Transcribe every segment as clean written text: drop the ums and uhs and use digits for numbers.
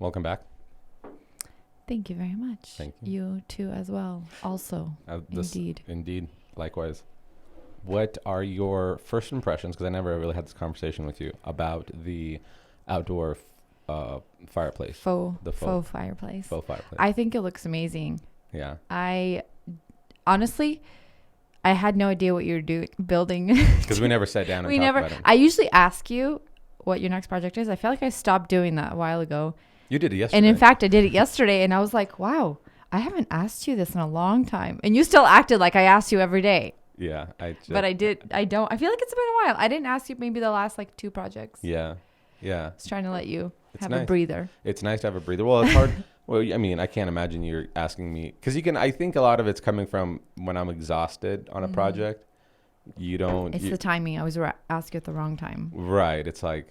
welcome back. Thank you very much. Thank you. You too as well. Also, Indeed. Likewise. What are your first impressions, because I never really had this conversation with you, about the outdoor fireplace? Faux fireplace. Faux fireplace. I think it looks amazing. Yeah. I honestly, I had no idea what you were building. Because we never sat down and talked about it. I usually ask you what your next project is. I feel like I stopped doing that a while ago. You did it yesterday. And in fact, I did it yesterday, and I was like, wow, I haven't asked you this in a long time. And you still acted like I asked you every day. Yeah. But I feel like it's been a while. I didn't ask you maybe the last like 2 projects. Yeah. Yeah. I was trying to let you have nice. a breather. It's nice to have a breather. Well, it's hard. Well, I mean, I can't imagine you're asking me, because I think a lot of it's coming from when I'm exhausted on a project. It's the timing. I always ask you at the wrong time. Right. It's like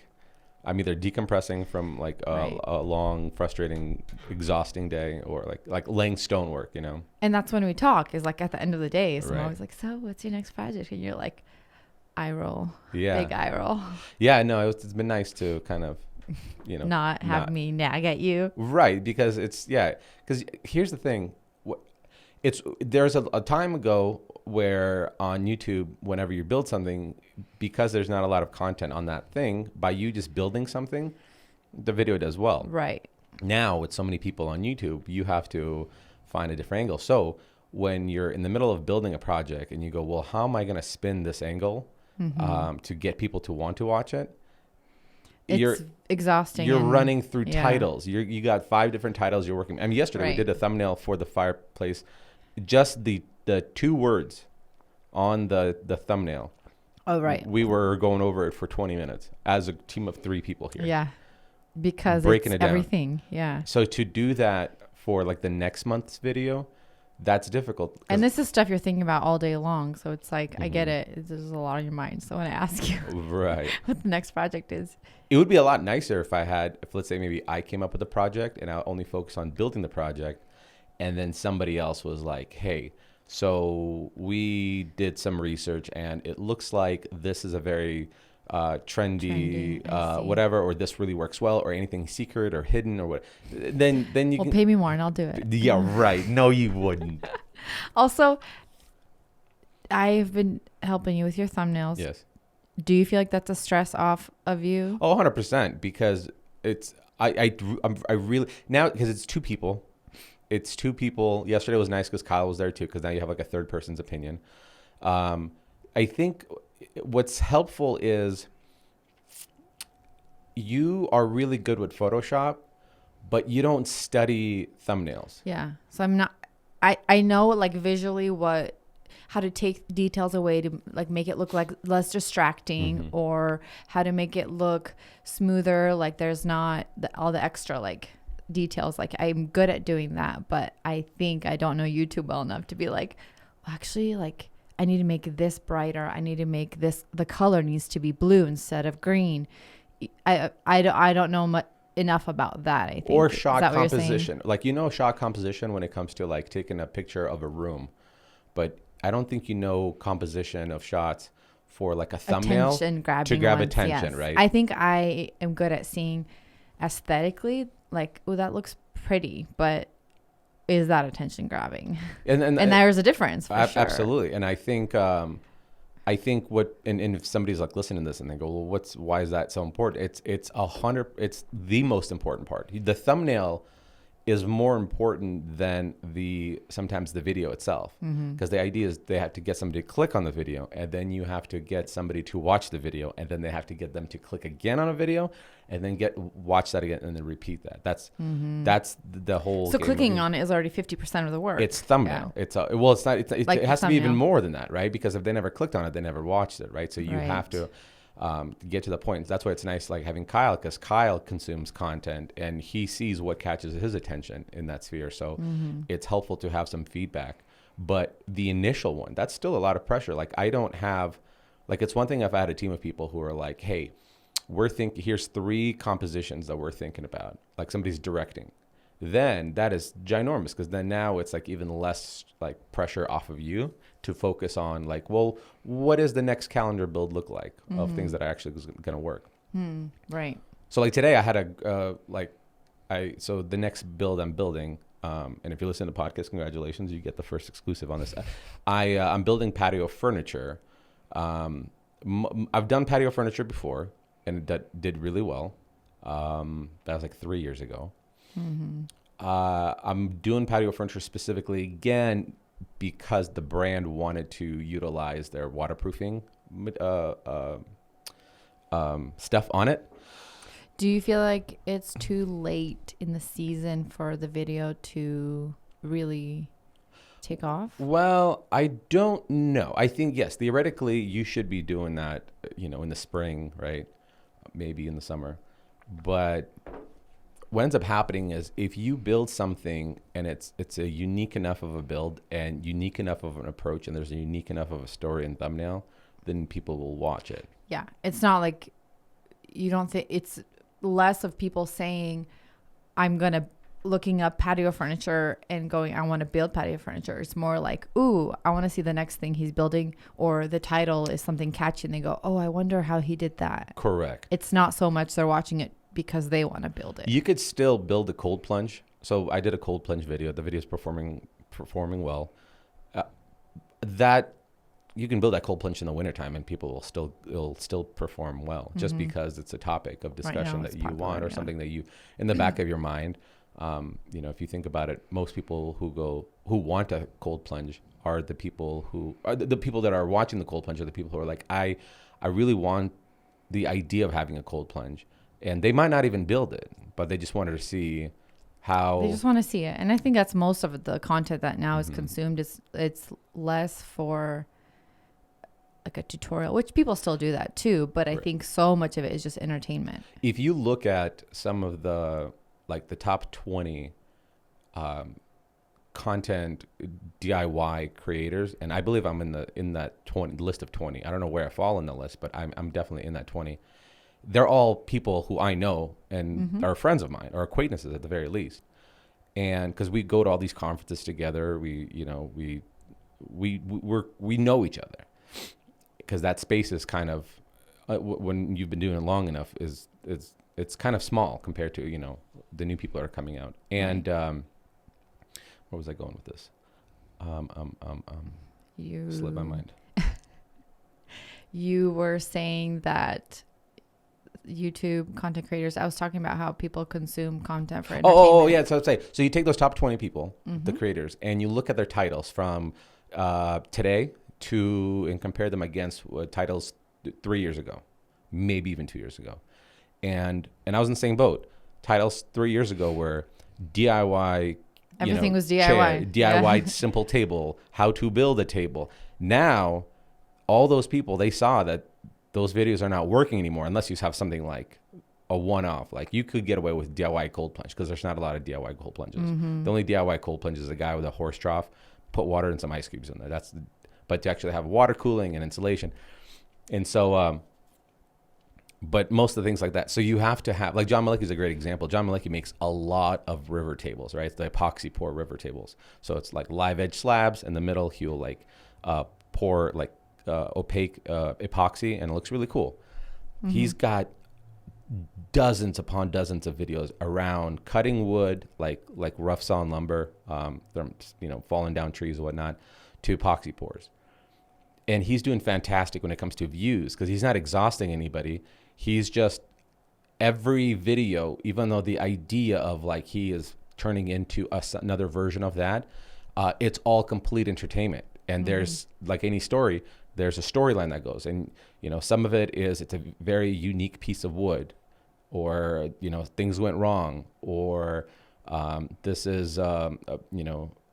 I'm either decompressing from like a long, frustrating, exhausting day, or like laying stonework, And that's when we talk, is like at the end of the day. So Right. I'm always like, so what's your next project? And you're like, eye roll. Yeah. Big eye roll. Yeah. No, it's been nice to kind of, not have me nag at you. Right. Because because here's the thing. There's a time ago where on YouTube, whenever you build something, because there's not a lot of content on that thing, by you just building something, the video does well. Right. Now, with so many people on YouTube, you have to find a different angle. So when you're in the middle of building a project and you go, well, how am I going to spin this angle to get people to want to watch it? It's exhausting. You're running through titles. You got 5 different titles you're working. I mean, yesterday we did a thumbnail for the fireplace. Just the 2 words on the thumbnail. Oh, right. We were going over it for 20 minutes as a team of 3 people here. Yeah. Because breaking it's it down. Everything. Yeah. So to do that for like the next month's video, that's difficult. And this is stuff you're thinking about all day long. So it's like, I get it. There's a lot on your mind. So when I ask you what the next project is. It would be a lot nicer if let's say maybe I came up with a project and I only focus on building the project. And then somebody else was like, hey, so we did some research and it looks like this is a very trendy whatever, or this really works well, or anything secret or hidden or what. Then you can pay me more and I'll do it. Yeah, right. No, you wouldn't. Also, I've been helping you with your thumbnails. Yes. Do you feel like that's a stress off of you? Oh, 100%, because I really, now, because it's 2 people. It's 2 people. Yesterday was nice because Kyle was there too, because now you have like a third person's opinion. I think what's helpful is you are really good with Photoshop, but you don't study thumbnails. Yeah. So I know like visually how to take details away to like make it look like less distracting, or how to make it look smoother. Like there's not all the extra like details. Like I'm good at doing that, but I think I don't know YouTube well enough to be like, well, actually, like I need to make this brighter. I need to make this, the color needs to be blue instead of green. I don't know enough about that, I think. Or shot composition. Like, shot composition when it comes to like taking a picture of a room, but I don't think composition of shots for like a thumbnail to grab attention, right? I think I am good at seeing aesthetically, like, oh, that looks pretty, but is that attention grabbing? And there's a difference for sure. Absolutely. And I think if somebody's like listening to this and they go, well, why is that so important? It's the most important part. The thumbnail is more important than sometimes the video itself, because the idea is they have to get somebody to click on the video, and then you have to get somebody to watch the video, and then they have to get them to click again on a video, and then watch that again, and then repeat that. That's the whole. So clicking on it is already 50% of the work. It's thumbnail. Yeah. It's not. It has to be even more than that, right? Because if they never clicked on it, they never watched it, right? So you have to get to the point. That's why it's nice, like having Kyle, because Kyle consumes content and he sees what catches his attention in that sphere. So it's helpful to have some feedback. But the initial one, that's still a lot of pressure. Like I don't have, like it's one thing if I had a team of people who are like, hey, here's 3 compositions that we're thinking about, like somebody's directing. Then that is ginormous, because then now it's like even less like pressure off of you to focus on like, well, what does the next calendar build look like of things that are actually going to work? Right. So like today I had so the next build I'm building, and if you listen to the podcast, congratulations, you get the first exclusive on this. I'm building patio furniture. I've done patio furniture before, and that did really well. That was like 3 years ago. Mm-hmm. I'm doing patio furniture specifically again because the brand wanted to utilize their waterproofing stuff on it. Do you feel like it's too late in the season for the video to really take off? Well, I don't know. I think, yes, theoretically, you should be doing that, in the spring, right? Maybe in the summer. But what ends up happening is if you build something and it's a unique enough of a build and unique enough of an approach and there's a unique enough of a story and thumbnail, then people will watch it. Yeah. It's not like you don't think it's less of people saying, looking up patio furniture and going, I want to build patio furniture. It's more like, ooh, I want to see the next thing he's building, or the title is something catchy and they go, oh, I wonder how he did that. Correct. It's not so much they're watching it because they want to build it. You could still build a cold plunge. So I did a cold plunge video. The video is performing well. That you can build that cold plunge in the wintertime and it'll still perform well, just because it's a topic of discussion that you want, or something that you in the back of your mind. If you think about it, most people who want a cold plunge are the people who are the people that are watching the cold plunge are the people who are like, I really want the idea of having a cold plunge, and they might not even build it, but they just wanted to see how. They just want to see it. And I think that's most of the content that now is consumed. It's less for like a tutorial, which people still do that too, but I think so much of it is just entertainment. If you look at some of the top 20 content DIY creators, and I believe I'm in that 20 list of 20. I don't know where I fall in the list, but I'm definitely in that 20. They're all people who I know and are friends of mine, or acquaintances at the very least. And because we go to all these conferences together, we know each other, because that space is kind of when you've been doing it long enough it's kind of small compared to the new people that are coming out. And where was I going with this? Slipped my mind. You were saying that YouTube content creators, I was talking about how people consume content for entertainment. Oh yeah. So you take those top 20 people, the creators, and you look at their titles from today and compare them against titles 3 years ago, maybe even 2 years ago. And I was in the same boat. Titles 3 years ago were DIY. Everything was chair, DIY. DIY simple table, how to build a table. Now, all those people, they saw that those videos are not working anymore unless you have something like a one-off. Like you could get away with DIY cold plunge because there's not a lot of DIY cold plunges. The only DIY cold plunge is a guy with a horse trough, put water and some ice cubes in there. But to actually have water cooling and insulation. And so, but most of the things like that. So you have to have, like John Malecki is a great example. John Malecki makes a lot of river tables, right? It's the epoxy pour river tables. So it's like live edge slabs in the middle. He'll like pour like opaque epoxy, and it looks really cool. He's got dozens upon dozens of videos around cutting wood, like rough sawn lumber, falling down trees and whatnot, to epoxy pours. And he's doing fantastic when it comes to views because he's not exhausting anybody. He's just every video, even though the idea of like he is turning into another version of that, it's all complete entertainment. And there's like any story, there's a storyline that goes. And, some of it is it's a very unique piece of wood, or, things went wrong, or this is, an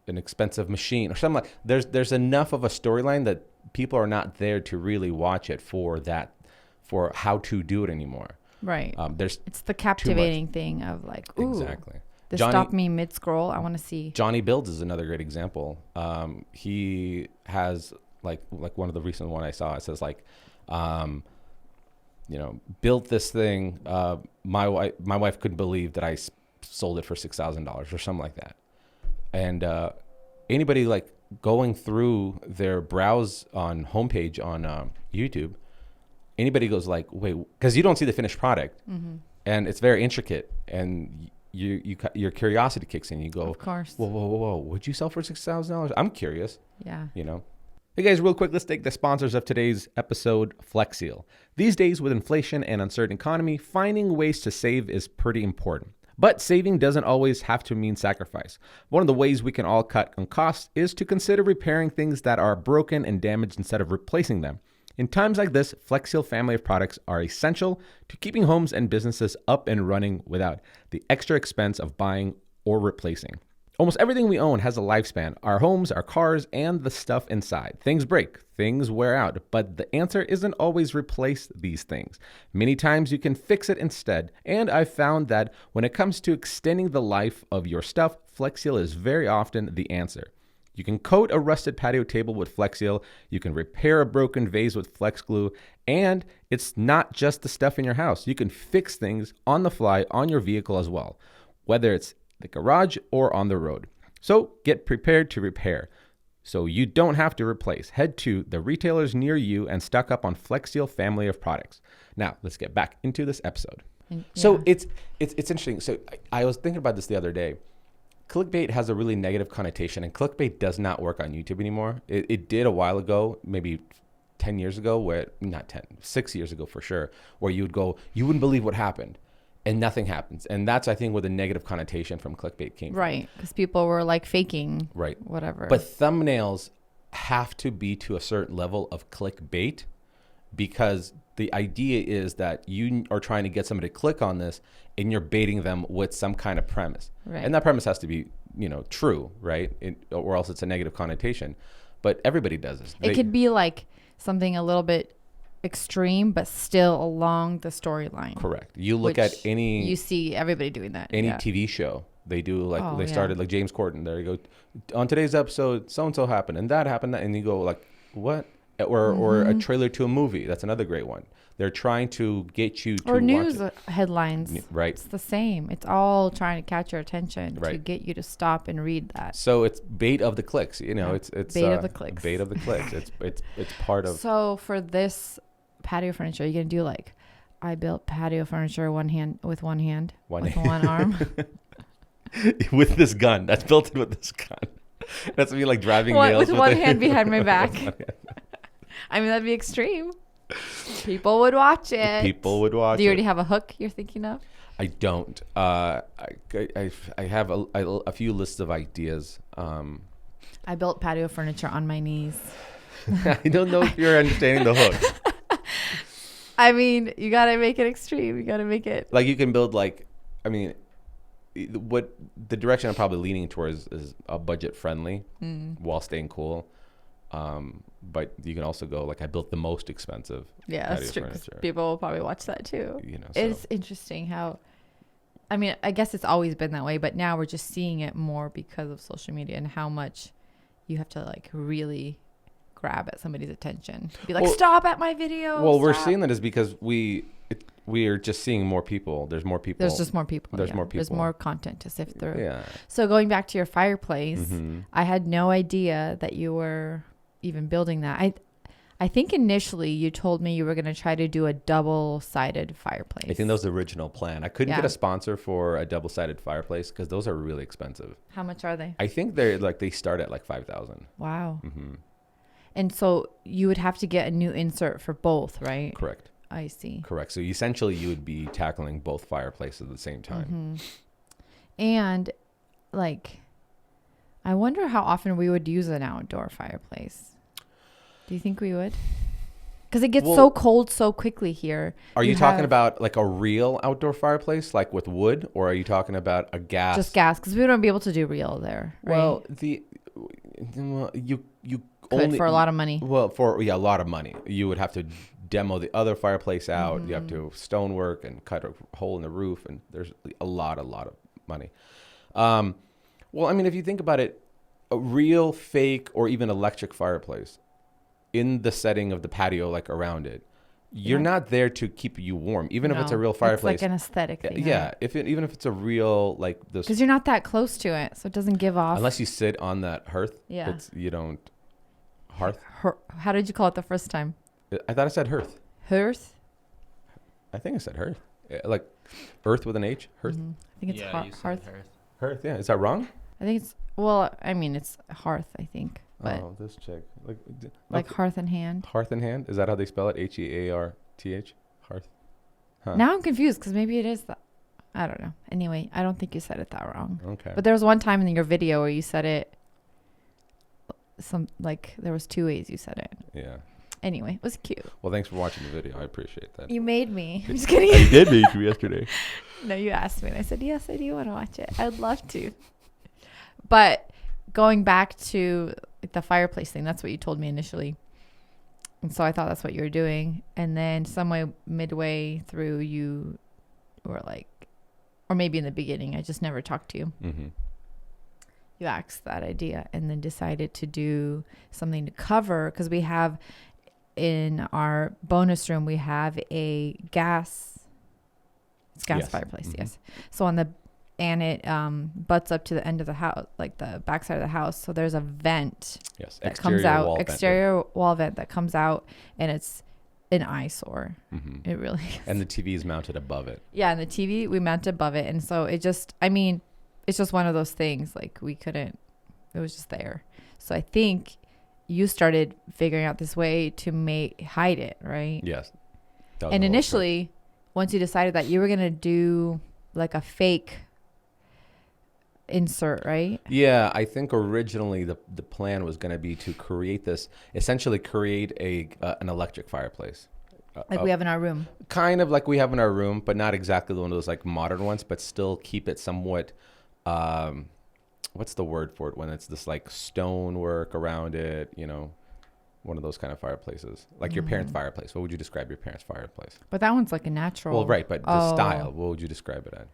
expensive machine or something like there's enough of a storyline that people are not there to really watch it for how to do it anymore. Right. It's the captivating thing of like, ooh, exactly. This stopped me mid scroll. I want to see. Johnny Builds is another great example. He has like one of the recent one I saw. It says like, built this thing. My wife couldn't believe that I sold it for $6,000 or something like that. And anybody like going through their browse on homepage on YouTube, anybody goes like, wait, because you don't see the finished product, and it's very intricate, and your curiosity kicks in. You go, of course. Whoa. Would you sell for $6,000? I'm curious. Yeah. You know. Hey guys, real quick, let's take the sponsors of today's episode, Flex Seal. These days with inflation and uncertain economy, finding ways to save is pretty important. But saving doesn't always have to mean sacrifice. One of the ways we can all cut on costs is to consider repairing things that are broken and damaged instead of replacing them. In times like this, Flex Seal family of products are essential to keeping homes and businesses up and running without the extra expense of buying or replacing. Almost everything we own has a lifespan. Our homes, our cars, and the stuff inside. Things break, things wear out, but the answer isn't always replace these things. Many times you can fix it instead, and I've found that when it comes to extending the life of your stuff, Flex Seal is very often the answer. You can coat a rusted patio table with Flex Seal, you can repair a broken vase with Flex Glue, and it's not just the stuff in your house. You can fix things on the fly on your vehicle as well, whether it's the garage or on the road. So get prepared to repair so you don't have to replace. Head to the retailers near you and stock up on Flex Seal family of products. Now, let's get back into this episode. Yeah. So it's interesting. So I was thinking about this the other day. Clickbait has a really negative connotation, and clickbait does not work on YouTube anymore. It did a while ago, maybe 10 years ago, 6 years ago for sure, where you would go, you wouldn't believe what happened. And nothing happens. And that's, I think, where the negative connotation from clickbait came from. Right. Because people were like faking. Right. Whatever. But thumbnails have to be to a certain level of clickbait, because the idea is that you are trying to get somebody to click on this and you're baiting them with some kind of premise. Right. And that premise has to be, true, right? Or else it's a negative connotation. But everybody does this. It could be like something a little bit extreme, but still along the storyline. Correct. You look at you see everybody doing that. Any TV show, they do started like James Corden. There you go. On today's episode, so and so happened and that happened, and you go like, what? Or a trailer to a movie. That's another great one. They're trying to get you to or news headlines. Right. It's the same. It's all trying to catch your attention to get you to stop and read that. So it's bait of the clicks. It's bait of the clicks. Bait of the clicks. It's part of. So for this patio furniture, you're gonna do like, I built patio furniture with one arm with this gun that's built in with this gun. That's me like driving nails with one hand behind my back. I mean, that'd be extreme. People would watch it. Do you already have a hook you're thinking of? I don't. I have a few lists of ideas. I built patio furniture on my knees. I don't know if you're understanding the hook. I mean, you got to make it extreme. You got to make it. Like you can build what the direction I'm probably leaning towards is a budget friendly while staying cool. But you can also go like I built the most expensive. Yeah, that's true. People will probably watch that too. It's interesting how, I mean, I guess it's always been that way, but now we're just seeing it more because of social media and how much you have to like really grab at somebody's attention. Be like, stop at my video. Well, we're seeing that is because we are just seeing more people. There's more people. There's just more people. There's more people. There's more content to sift through. Yeah. So going back to your fireplace, I had no idea that you were even building that. I think initially you told me you were going to try to do a double-sided fireplace. I think that was the original plan. I couldn't get a sponsor for a double-sided fireplace because those are really expensive. How much are they? I think they start at like $5,000. Wow. And so you would have to get a new insert for both, right? Correct. I see. Correct. So essentially you would be tackling both fireplaces at the same time. And like, I wonder how often we would use an outdoor fireplace. Do you think we would? Because it gets so cold so quickly here. Are you talking about like a real outdoor fireplace, like with wood, or are you talking about a gas? Just gas, because we wouldn't be able to do real there. Right? Well, you could for a lot of money. Well, a lot of money. You would have to demo the other fireplace out. You have to stonework and cut a hole in the roof, and there's a lot of money. Well, I mean, if you think about it, a real, fake, or even electric fireplace in the setting of the patio, like around it, you're not there to keep you warm, even if it's a real fireplace. It's like an aesthetic thing. Yeah, right? Even if it's a real like this, because you're not that close to it, so it doesn't give off. Unless you sit on that hearth. Yeah, you don't hearth. How did you call it the first time? I thought I said hearth. Hearth. I think I said hearth. Like Earth with an H? Hearth? Mm-hmm. I think it's hearth. Hearth, yeah. Is that wrong? I think it's, well, I mean, it's hearth, I think. But this chick. Like hearth in hand. Hearth in hand? Is that how they spell it? Hearth? Hearth? Huh. Now I'm confused because maybe it is that. I don't know. Anyway, I don't think you said it that wrong. Okay. But there was one time in your video where you said it, there was 2 ways you said it. Yeah. Anyway, it was cute. Well, thanks for watching the video. I appreciate that. You made me. I'm just kidding. I did make you yesterday. No, you asked me and I said, yes, I do want to watch it. I'd love to. But going back to the fireplace thing, that's what you told me initially. And so I thought that's what you were doing. And then somewhere midway through, you were like, or maybe in the beginning, I just never talked to you. Mm-hmm. You axed that idea and then decided to do something to cover, because we have in our bonus room, we have a gas fireplace. Mm-hmm. Yes. So it butts up to the end of the house, like the backside of the house. So there's a vent that comes out, exterior wall vent that comes out, and it's an eyesore. Mm-hmm. It really is. And the TV is mounted above it. Yeah, and the TV we mounted above it, and so it's just one of those things. Like it was just there. So I think you started figuring out this way to hide it, right? Yes. And initially, once you decided that you were gonna do like a fake insert, right? Yeah, I think originally the plan was going to be to essentially create an electric fireplace. Like we have in our room. Kind of like we have in our room, but not exactly one of those like modern ones, but still keep it somewhat, what's the word for it when it's this like stonework around it, one of those kind of fireplaces. Like your parents' fireplace. What would you describe your parents' fireplace? But that one's like a natural. Well, right, but the style, what would you describe it at?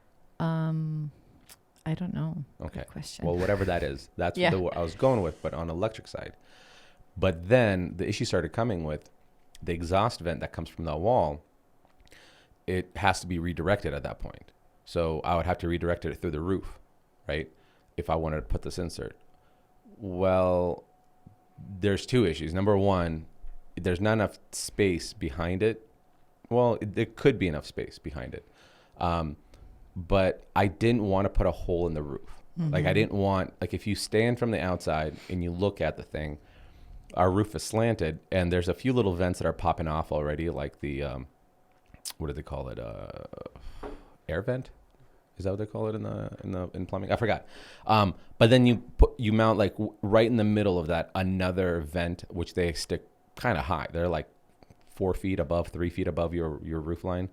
I don't know. Okay. Good question. Well, whatever that is, that's what I was going with, but on electric side. But then the issue started coming with the exhaust vent that comes from the wall. It has to be redirected at that point. So I would have to redirect it through the roof, right? If I wanted to put this insert. Well, there's 2 issues. Number one, there's not enough space behind it. Well, there could be enough space behind it. But I didn't want to put a hole in the roof. Mm-hmm. Like I didn't want, like if you stand from the outside and you look at the thing, our roof is slanted and there's a few little vents that are popping off already, like the, what do they call it? Air vent? Is that what they call it in plumbing? I forgot. But then you mount like right in the middle of that another vent, which they stick kind of high. They're like 4 feet above, 3 feet above your roof line.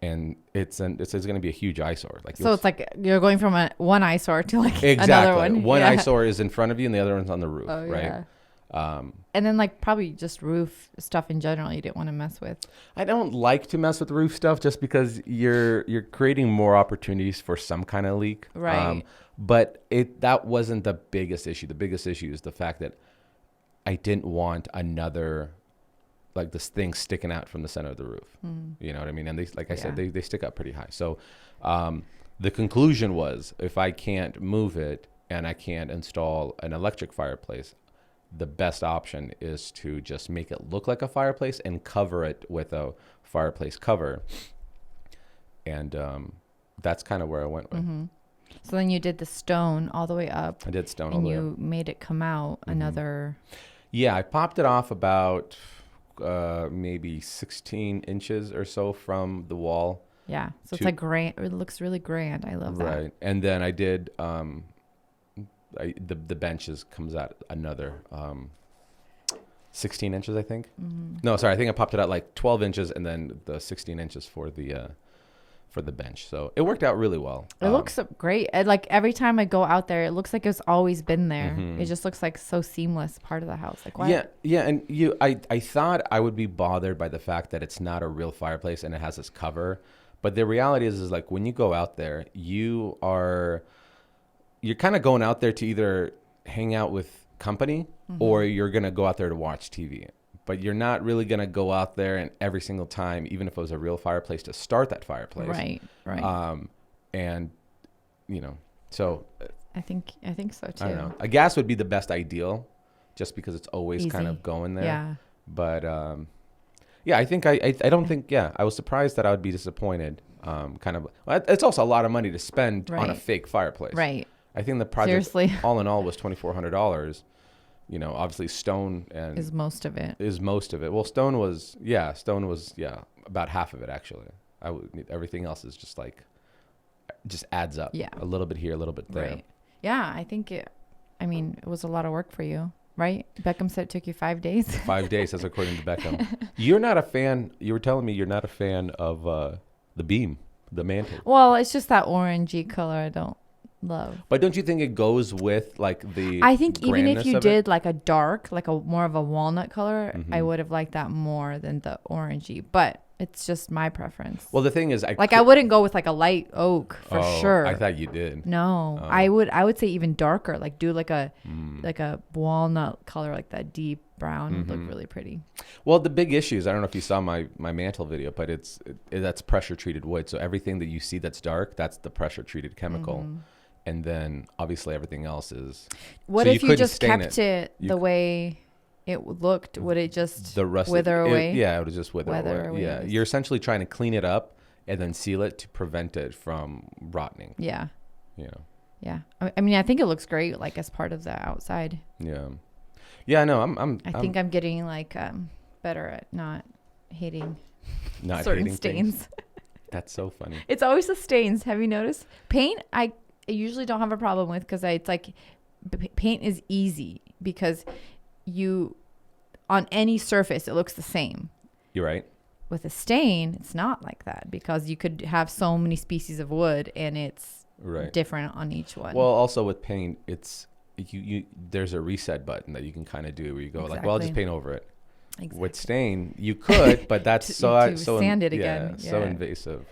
And it's going to be a huge eyesore. So it's like you're going from one eyesore to like exactly. Another one. One eyesore is in front of you and the other one's on the roof, right? Yeah. And then like probably just roof stuff in general you didn't want to mess with. I don't like to mess with roof stuff just because you're creating more opportunities for some kind of leak. Right. But that wasn't the biggest issue. The biggest issue is the fact that I didn't want another like this thing sticking out from the center of the roof. You know what I mean? And they, like I said, they stick up pretty high. So the conclusion was if I can't move it and I can't install an electric fireplace, the best option is to just make it look like a fireplace and cover it with a fireplace cover. And that's kind of where I went with. Mm-hmm. So then you did the stone all the way up. I did stone all the way up. And you made it come out another. Yeah, I popped it off about maybe 16 inches or so from the wall. Yeah, so it's like grand. It looks really grand. I love that. Right, and then I did the benches comes out another 16 inches, I think. Mm-hmm. No, sorry, I think I popped it out like 12 inches, and then the 16 inches for the bench. So it worked out really well. It looks great. Like every time I go out there, it looks like it's always been there. Mm-hmm. It just looks like so seamless part of the house. Like why? Yeah. And I thought I would be bothered by the fact that it's not a real fireplace and it has this cover. But the reality is like when you go out there, you're kind of going out there to either hang out with company or you're going to go out there to watch TV. But you're not really going to go out there and every single time, even if it was a real fireplace, to start that fireplace. Right. And, so. I think so too. I don't know. A gas would be the best ideal just because it's always kind of going there. Yeah. But, I think I don't think, I was surprised that I would be disappointed. kind of. It's also a lot of money to spend on a fake fireplace. Right. I think the project all in all was $2,400. You know, obviously stone and is most of it. Well, stone was about half of it actually. Everything else is just like just adds up. Yeah. A little bit here, a little bit there. Right. Yeah, I think it was a lot of work for you, right? Beckham said it took you 5 days. 5 days, that's according to Beckham. You're not a fan. You were telling me you're not a fan of the beam, the mantle. Well, it's just that orangey color I don't love. But don't you think it goes with like the I think even if you did like a dark, like a more of a walnut color, I would have liked that more than the orangey. But it's just my preference. Well, the thing is, I wouldn't go with like a light oak for sure. I thought you did. No, I would say even darker. Like do like a walnut color, like that deep brown would look really pretty. Well, the big issue is, I don't know if you saw my mantle video, but that's pressure treated wood. So everything that you see that's dark, that's the pressure treated chemical. And then obviously everything else is. What if you just kept it the way it looked? Would it just wither away? It would just wither away. Yeah, you're essentially trying to clean it up and then seal it to prevent it from rotting. Yeah. You know. Yeah, I mean, I think it looks great, like as part of the outside. Yeah. Yeah, no, I think I'm getting like better at not hating certain stains. That's so funny. It's always the stains. Have you noticed? Paint, I usually don't have a problem with because it's like paint is easy because on any surface it looks the same. You're right. With a stain, it's not like that because you could have so many species of wood and it's different on each one. Well, also with paint, it's there's a reset button that you can kind of do where you go like, well, I'll just paint over it. Exactly. With stain, you could, but that's so sand it again. So invasive.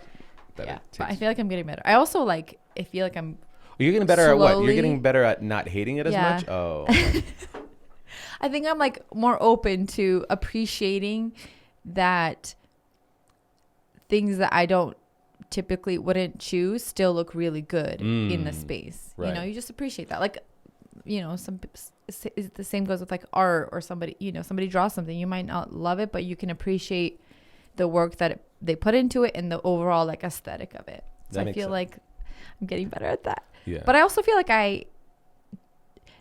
But I feel like I'm getting better. I also I feel like I'm. You're getting better at what? You're getting better at not hating it as much. Oh. I think I'm like more open to appreciating that things that I don't typically wouldn't choose still look really good in the space. Right. You know, you just appreciate that. Like, you know, the same goes with like art or somebody draws something. You might not love it, but you can appreciate the work that they put into it and the overall like aesthetic of it. So I feel like I'm getting better at that. Yeah. But I also feel like I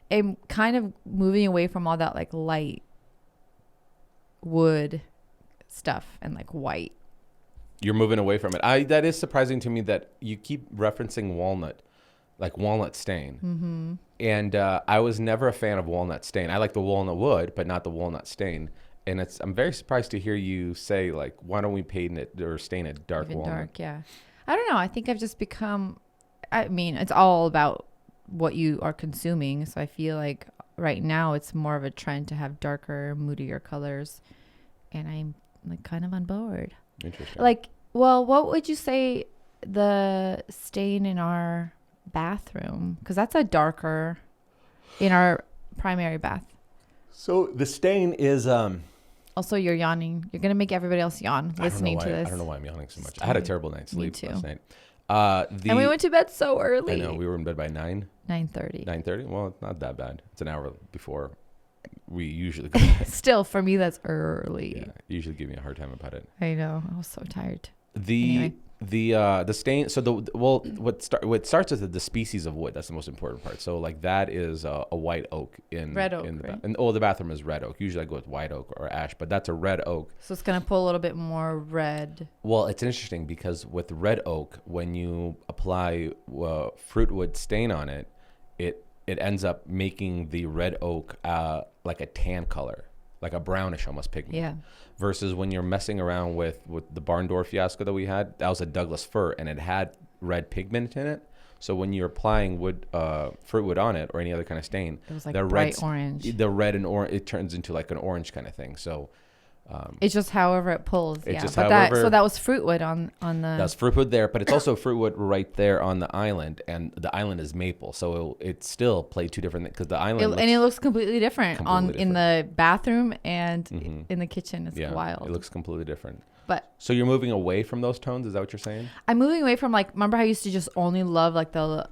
am kind of moving away from all that like light wood stuff and like white. You're moving away from it. That is surprising to me that you keep referencing walnut stain. Mm-hmm. And I was never a fan of walnut stain. I like the walnut wood, but not the walnut stain. And I'm very surprised to hear you say like, why don't we paint it or stain it dark walnut? Dark, yeah. I don't know. I think I've just become. I mean, it's all about what you are consuming. So I feel like right now it's more of a trend to have darker, moodier colors, and I'm like kind of on board. Interesting. Like, well, what would you say the stain in our bathroom? Because that's a darker in our primary bath. So the stain is also, you're yawning. You're gonna make everybody else yawn listening to this. I don't know why I'm yawning so much. I had a terrible night's sleep last night. And we went to bed so early. I know, we were in bed by 9:30. 9:30. Well, it's not that bad. It's an hour before we usually go to bed. Still, for me, that's early. Yeah, you usually give me a hard time about it. I know. I was so tired. The stain. So what starts with the species of wood. That's the most important part. So like that is a white oak red oak, right? The bathroom is red oak. Usually I go with white oak or ash, but that's a red oak. So it's gonna pull a little bit more red. Well, it's interesting because with red oak, when you apply fruitwood stain on it, it ends up making the red oak like a tan color, like a brownish almost pigment. Yeah. Versus when you're messing around with the barn door fiasco that we had, that was a Douglas fir and it had red pigment in it. So when you're applying fruitwood on it or any other kind of stain, it was like bright orange. The red and orange, it turns into like an orange kind of thing. So it's just however it pulls. So that was fruitwood on the. That's fruitwood there, but it's also fruitwood right there on the island, and the island is maple, so it still played two different things because the island it looks completely different in the bathroom and in the kitchen. It's wild. It looks completely different. But so you're moving away from those tones? Is that what you're saying? I'm moving away from like. Remember how I used to just only love like the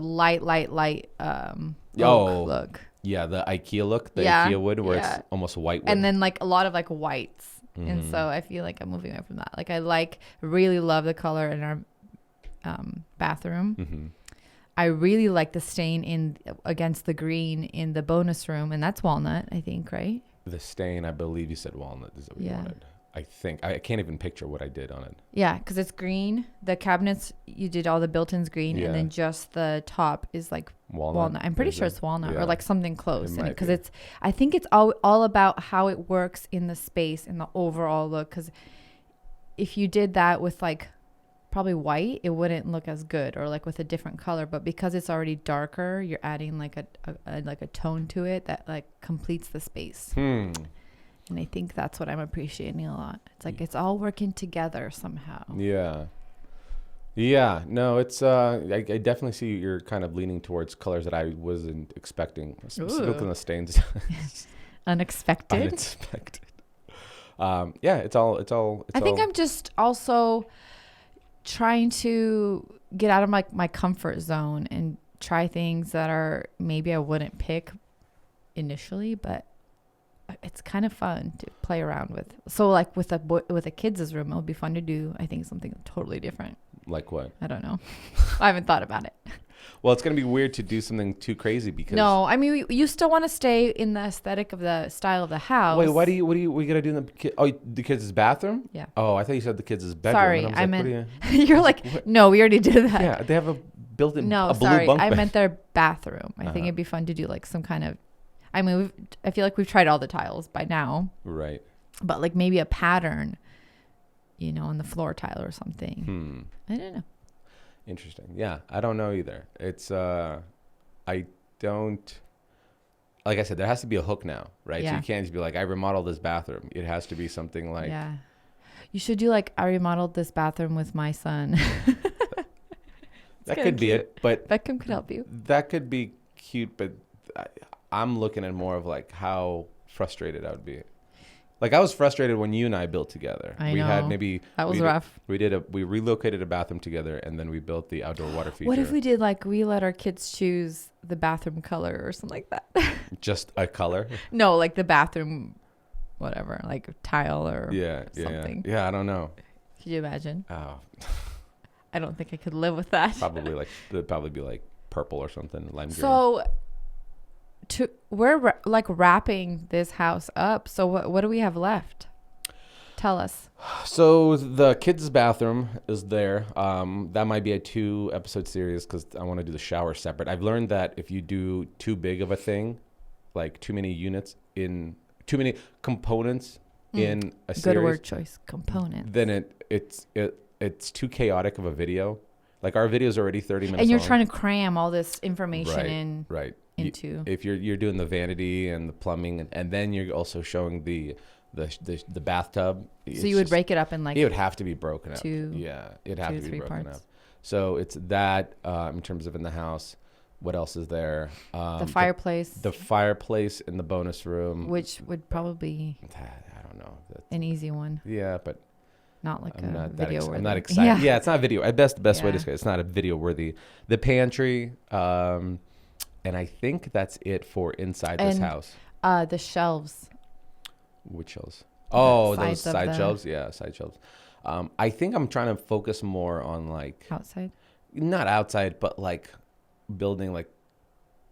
light look. Yeah, the IKEA look, IKEA wood, where it's almost white wood. And then like a lot of like whites. And so I feel like I'm moving away from that. Like I really love the color in our bathroom. I really like the stain against the green in the bonus room, and that's walnut, I think, right? The stain, I believe you said walnut is what you wanted. I think I can't even picture what I did on it. Yeah, because it's green. The cabinets, you did all the built-ins green, and then just the top is like walnut. I'm pretty sure it's walnut or like something close in it, because I think it's all about how it works in the space and the overall look. Because if you did that with like probably white, it wouldn't look as good, or like with a different color. But because it's already darker, you're adding like a tone to it that like completes the space. And I think that's what I'm appreciating a lot. It's like it's all working together somehow. Yeah. No, it's I definitely see you're kind of leaning towards colors that I wasn't expecting. Specifically the stains. Unexpected. Yeah, it's all. I think I'm just also trying to get out of my comfort zone and try things that are maybe I wouldn't pick initially, but it's kind of fun to play around with. So like with a kids' room, it would be fun to do, I think, something totally different. Like what? I don't know. I haven't thought about it. Well, it's going to be weird to do something too crazy because... No, I mean, you still want to stay in the aesthetic of the style of the house. Wait, what are you going to do in the kids' bathroom? Yeah. Oh, I thought you said the kids' bedroom. Sorry, I meant... You're like, what? No, we already did that. Yeah, they have a built-in blue bunk bed. I meant their bathroom. I think it'd be fun to do like some kind of... I mean, I feel like we've tried all the tiles by now. Right. But like maybe a pattern, on the floor tile or something. I don't know. Interesting. Yeah, I don't know either. It's I don't, like I said, there has to be a hook now, right? Yeah. So you can't just be like, I remodeled this bathroom. It has to be something like... Yeah. You should do like, I remodeled this bathroom with my son. That could be it, but... Beckham could help you. That could be cute, but I'm looking at more of like how frustrated I would be. Like I was frustrated when you and I built together. We had maybe that was rough. We relocated a bathroom together, and then we built the outdoor water feature. What if we did like we let our kids choose the bathroom color or something like that? Just a color? No, like the bathroom, whatever, like tile or something. Yeah, I don't know. Could you imagine? Oh, I don't think I could live with that. It'd probably be like purple or something, lime green. So. We're like wrapping this house up. So what do we have left? Tell us. So the kids' bathroom is there. That might be a 2-episode series because I want to do the shower separate. I've learned that if you do too big of a thing, like too many units in too many components in a series. Good word choice. Components. Then it's too chaotic of a video. Like our video is already 30 minutes and you're long. Trying to cram all this information in. Right. Into if you're doing the vanity and the plumbing and then you're also showing the bathtub, so you would break it up in like it would have to be broken up. It'd have to be broken up. So it's that in terms of in the house. What else is there? The fireplace. The fireplace in the bonus room, which would probably I don't know, an easy one. Yeah, but not like a video worthy. I'm not excited. Yeah, it's not video. At best, the best way to say it, it's not a video worthy. The pantry. And I think that's it for inside this house. The shelves. Which shelves? Oh, those side shelves. Yeah, side shelves. I think I'm trying to focus more on like... Outside? Not outside, but like building like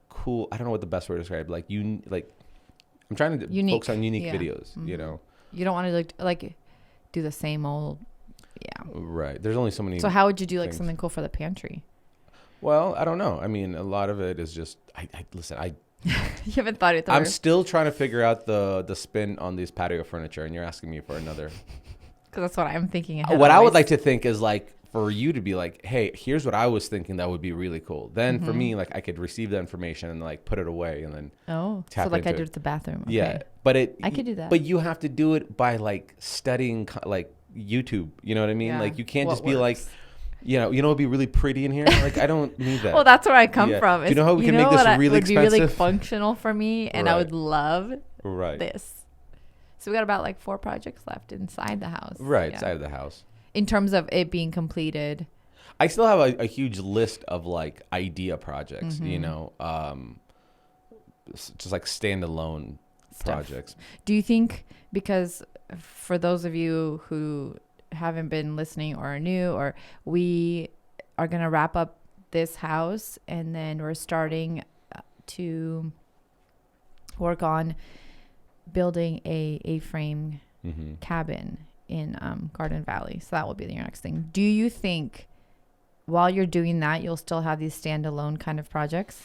cool... I don't know what the best word to describe. I'm trying to focus on unique videos, You don't want to like do the same old... Yeah. Right. There's only so many... So how would you do like something cool for the pantry? Well, I don't know. I mean, a lot of it is just, listen, you haven't thought it through. I'm still trying to figure out the spin on these patio furniture, and you're asking me for another. Because that's what I'm thinking. What I would like to think is like, for you to be like, hey, here's what I was thinking that would be really cool. Then for me, like I could receive the information and like put it away and then tap so like I did with the bathroom. Okay. Yeah, but I could do that. But you have to do it by like studying like YouTube. You know what I mean? Yeah. Like you can't just be like... it'd be really pretty in here. Like, I don't need that. Well, that's where I come from. Do you know how we can make this really expensive? It would be really functional for me, and I would love this. So we got about like 4 projects left inside the house. Right, inside of the house. In terms of it being completed. I still have a huge list of like idea projects, just like standalone projects. Do you think because for those of you who haven't been listening or are new, or we are going to wrap up this house, and then we're starting to work on building a frame cabin in Garden Valley. So that will be your next thing. Do you think while you're doing that, you'll still have these standalone kind of projects?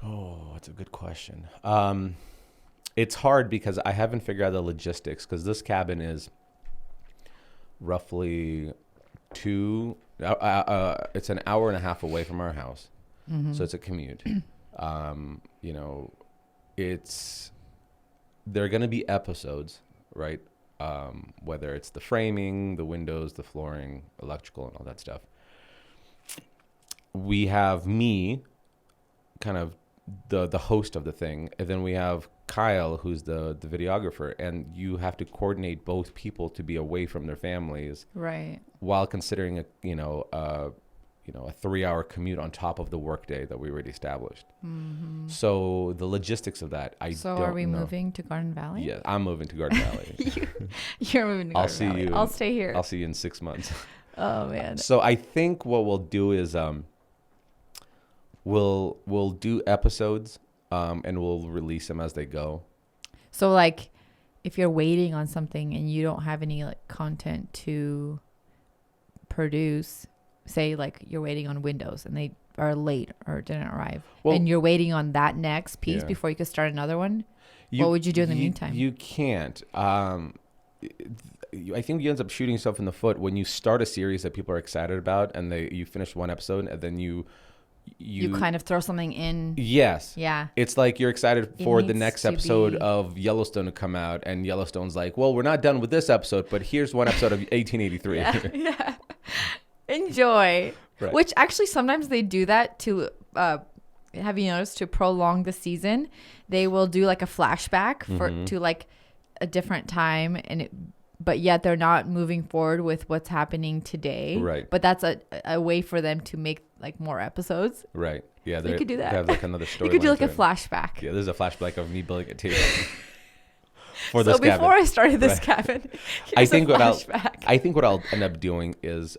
Oh, that's a good question. It's hard because I haven't figured out the logistics, because this cabin is roughly it's an hour and a half away from our house. So it's a commute. You know, there are going to be episodes, right? Whether it's the framing, the windows, the flooring, electrical, and all that stuff. We have me, kind of the host of the thing, and then we have Kyle, who's the videographer, and you have to coordinate both people to be away from their families, right? While considering a 3-hour commute on top of the workday that we already established. So the logistics of that, I don't know. So are we moving to Garden Valley? Yeah, I'm moving to Garden Valley. You're moving to Garden Valley. I'll stay here. I'll see you in 6 months. Oh man. So I think what we'll do is we'll do episodes and we'll release them as they go. So like if you're waiting on something and you don't have any like content to produce, say like you're waiting on windows and they are late or didn't arrive, and you're waiting on that next piece before you could start another one, what would you do in the meantime? You can't. I think you end up shooting yourself in the foot when you start a series that people are excited about, and you finish one episode, and then you kind of throw something in. Yes. Yeah. It's like you're excited for the next episode of Yellowstone to come out, and Yellowstone's like, well, we're not done with this episode, but here's one episode of 1883. Yeah. Enjoy. Right. Which actually sometimes they do that to, have you noticed, to prolong the season? They will do like a flashback to like a different time, but yet they're not moving forward with what's happening today. Right. But that's a way for them to make like more episodes. Right. Yeah. You could do that. They have like another story. You could do like a flashback. Yeah. There's a flashback of me building a table. For this cabin. Before I started this cabin, I think what I'll end up doing is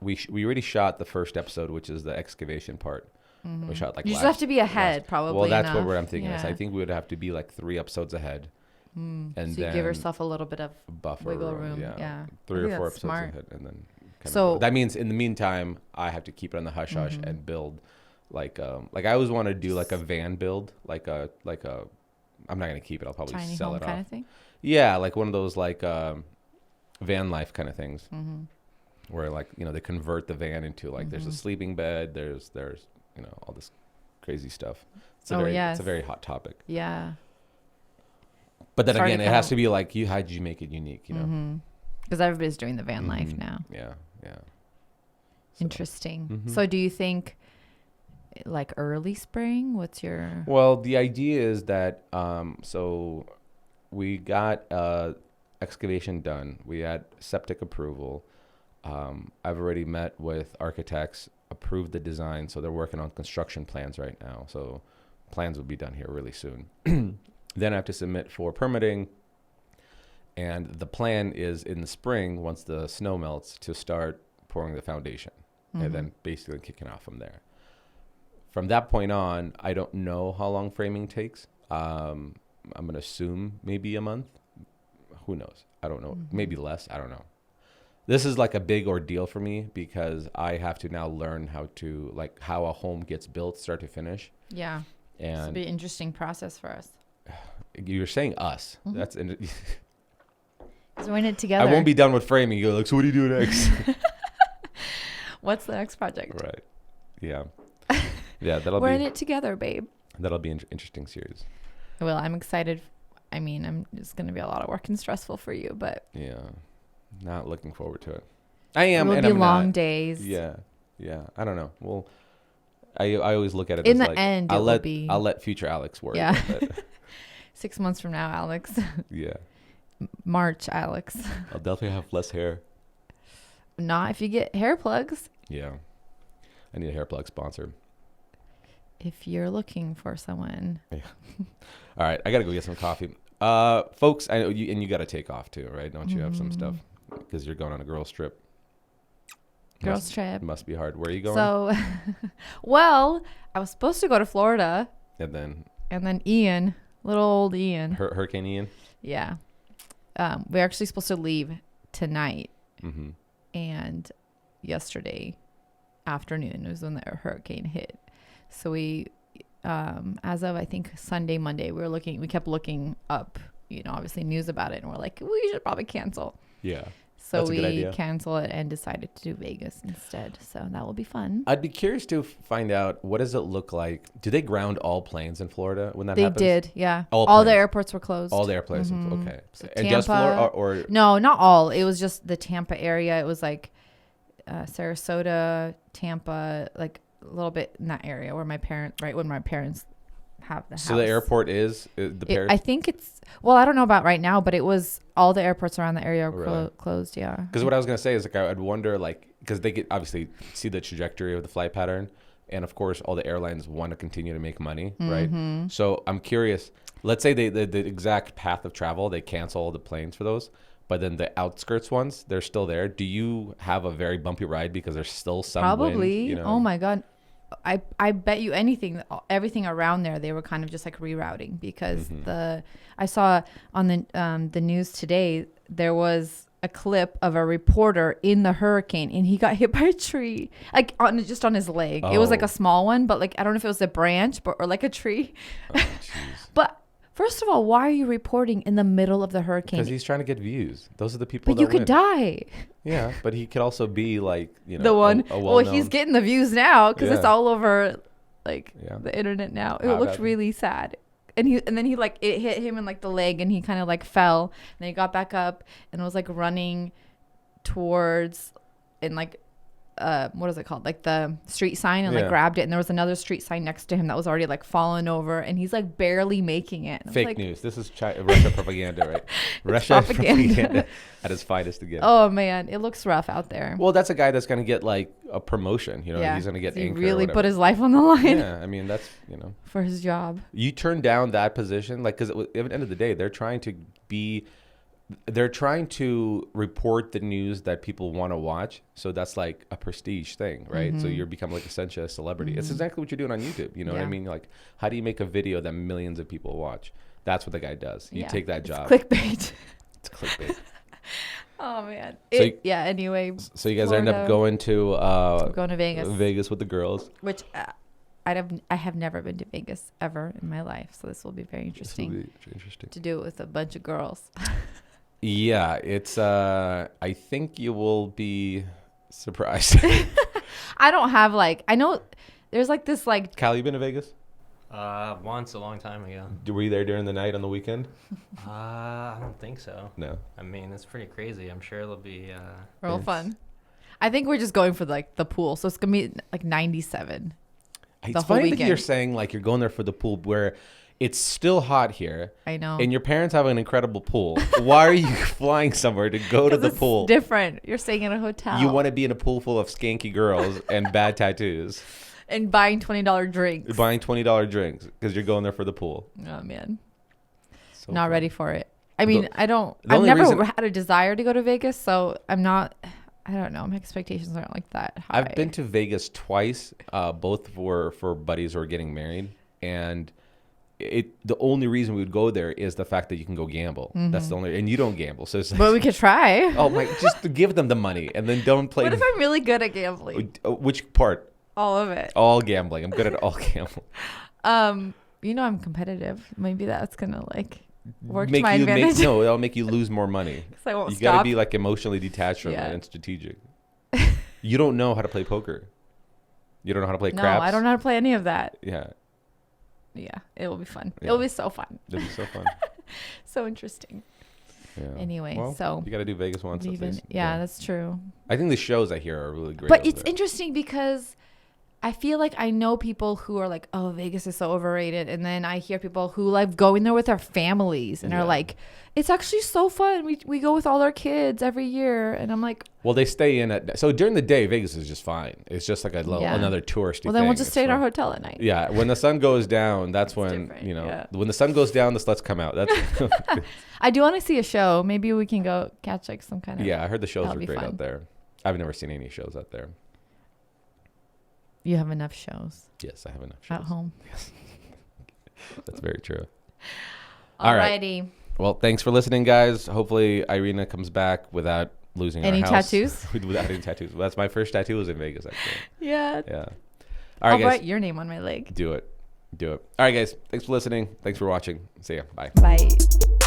we already shot the first episode, which is the excavation part. We shot like you just have to be ahead, probably. Well, that's what I'm thinking. Is I think we would have to be like 3 episodes ahead, and so then give yourself a little bit of buffer wiggle room. Yeah. 3 or 4 episodes ahead, and then. That means in the meantime, I have to keep it on the hush hush and build, like I always want to do like a van build, like a. I'm not going to keep it. I'll probably tiny sell it off. Kind of thing? Yeah, like one of those like van life kind of things, where like they convert the van into like there's a sleeping bed, there's all this crazy stuff. It's a very hot topic. Yeah. But then again, it has to be like how did you make it unique? Because everybody's doing the van life now. Yeah, yeah. So. Interesting. So do you think? Like early spring? What's your... Well, the idea is that so we got excavation done. We had septic approval. I've already met with architects, approved the design, so they're working on construction plans right now. So plans will be done here really soon. Then I have to submit for permitting, and the plan is in the spring, once the snow melts, to start pouring the foundation and then basically kicking off from there. From that point on, I don't know how long framing takes. I'm going to assume maybe a month. Who knows? I don't know. Maybe less. I don't know. This is like a big ordeal for me because I have to now learn how a home gets built start to finish. Yeah. And it'll be an interesting process for us. You're saying us. That's because we're in it together. I won't be done with framing. You're like, so what do you do next? What's the next project? Right. Yeah. Yeah, we're in it together, babe. That'll be an interesting series. Well, I'm excited. I mean, it's going to be a lot of work and stressful for you, but yeah, not looking forward to it. I am. It will be long days. Yeah, yeah. I don't know. Well, I always look at it in as the like, end. I'll let future Alex worry. Yeah. About it. 6 months from now, Alex. Yeah. March, Alex. I'll definitely have less hair. Not if you get hair plugs. Yeah, I need a hair plug sponsor. If you're looking for someone. Yeah. All right. I got to go get some coffee. Folks, I know you, and you got to take off too, right? Don't you have some stuff because you're going on a girls trip? Girls trip must be hard. Where are you going? So, well, I was supposed to go to Florida, and then Ian, little old Ian, Hurricane Ian. Yeah, we're actually supposed to leave tonight, mm-hmm. and yesterday afternoon was when the hurricane hit. So we, as of I think Sunday, Monday, we kept looking up, obviously news about it, and we're like, we should probably cancel. Yeah. So we canceled it and decided to do Vegas instead. So that will be fun. I'd be curious to find out, what does it look like? Do they ground all planes in Florida when that happens? They did, yeah. All the airports were closed. All the airports, okay. So and Tampa, just Florida or? No, not all. It was just the Tampa area. It was like Sarasota, Tampa, like a little bit in that area where my parents have the house. So the airport is I think it's, well, I don't know about right now, but it was all the airports around the area were closed. Yeah. Because what I was going to say is I'd wonder because they could obviously see the trajectory of the flight pattern. And of course, all the airlines want to continue to make money, right? So I'm curious, let's say the exact path of travel, they cancel all the planes for those, but then the outskirts ones, they're still there. Do you have a very bumpy ride because there's still some Probably. wind, Oh my God. I bet you everything around there, they were kind of just like rerouting because I saw on the news today, there was a clip of a reporter in the hurricane and he got hit by a tree, like just on his leg. It was like a small one, but like, I don't know if it was a branch or like a tree. But first of all, why are you reporting in the middle of the hurricane? Because he's trying to get views. Those are the people But you could die. Yeah, but he could also be like, the one. Well, he's getting the views now because it's all over the internet now. It looked really sad. And then he it hit him in like the leg and he kind of like fell. And then he got back up and was like running towards what is it called? Like the street sign and like grabbed it. And there was another street sign next to him that was already like fallen over. And he's like barely making it. Fake news. This is Russia propaganda, right? Russia propaganda at its finest again. Oh man, it looks rough out there. Well, that's a guy that's going to get like a promotion. He's going to get he really put his life on the line. Yeah, I mean, that's, for his job. You turn down that position, because at the end of the day, they're trying to report the news that people want to watch. So that's like a prestige thing, right? So you're becoming like essentially a celebrity. It's exactly what you're doing on YouTube. You know what I mean? Like, how do you make a video that millions of people watch? That's what the guy does. You take that job. Clickbait. It's clickbait. Oh man. Anyway. So you guys end up going to Vegas. Vegas with the girls. Which I have never been to Vegas ever in my life. So this will be very interesting. To do it with a bunch of girls. Yeah, it's I think you will be surprised. I don't have I know there's this Cal, you been to Vegas? Once a long time ago. Were you there during the night on the weekend? I don't think so. No. I mean, it's pretty crazy. I'm sure it'll be real fun. I think we're just going for the pool, so it's gonna be 97. It's funny that you're saying you're going there for the pool where it's still hot here. I know. And your parents have an incredible pool. Why are you flying somewhere to go to the pool? It's different. You're staying in a hotel. You want to be in a pool full of skanky girls and bad tattoos. And buying $20 drinks. Buying $20 drinks because you're going there for the pool. Oh, man. So not ready for it. I mean, I've never had a desire to go to Vegas, so I don't know. My expectations aren't like that high. I've been to Vegas twice. Both were for buddies who are getting married. And the only reason we would go there is the fact that you can go gamble. That's the only, and you don't gamble. So but we could try. Oh my, just to give them the money and then don't play. What if I'm really good at gambling? Which part? All of it. All gambling. I'm good at all gambling. I'm competitive. Maybe that's gonna work to my advantage. That'll make you lose more money. I won't you gotta be emotionally detached from it and strategic. You don't know how to play poker. You don't know how to play craps. No, I don't know how to play any of that. Yeah. Yeah, it will be fun. Yeah. It'll be so fun. It'll be so fun. So interesting. Yeah. Anyway, so you got to do Vegas once. Yeah, that's true. I think the shows I hear are really great. But it's interesting because I feel like I know people who are like, oh, Vegas is so overrated. And then I hear people who like going there with their families and are like, it's actually so fun. We go with all our kids every year. And I'm like, well, they stay in so during the day, Vegas is just fine. It's just like another touristy thing. Well, then we'll just stay at our hotel at night. Yeah. When the sun goes down, that's when, when the sun goes down, the sluts come out. That's I do want to see a show. Maybe we can go catch like some kind of. Yeah. I heard the shows are great out there. I've never seen any shows out there. You have enough shows. Yes, I have enough shows. At home. Yes. That's very true. Alrighty. Right. Well, thanks for listening, guys. Hopefully Irina comes back without losing any our house. tattoos? Without any tattoos. Well, that's my first tattoo was in Vegas, actually. Yeah. Yeah. All right, I'll guys. write your name on my leg. Do it. All right, guys. Thanks for listening. Thanks for watching. See ya. Bye. Bye.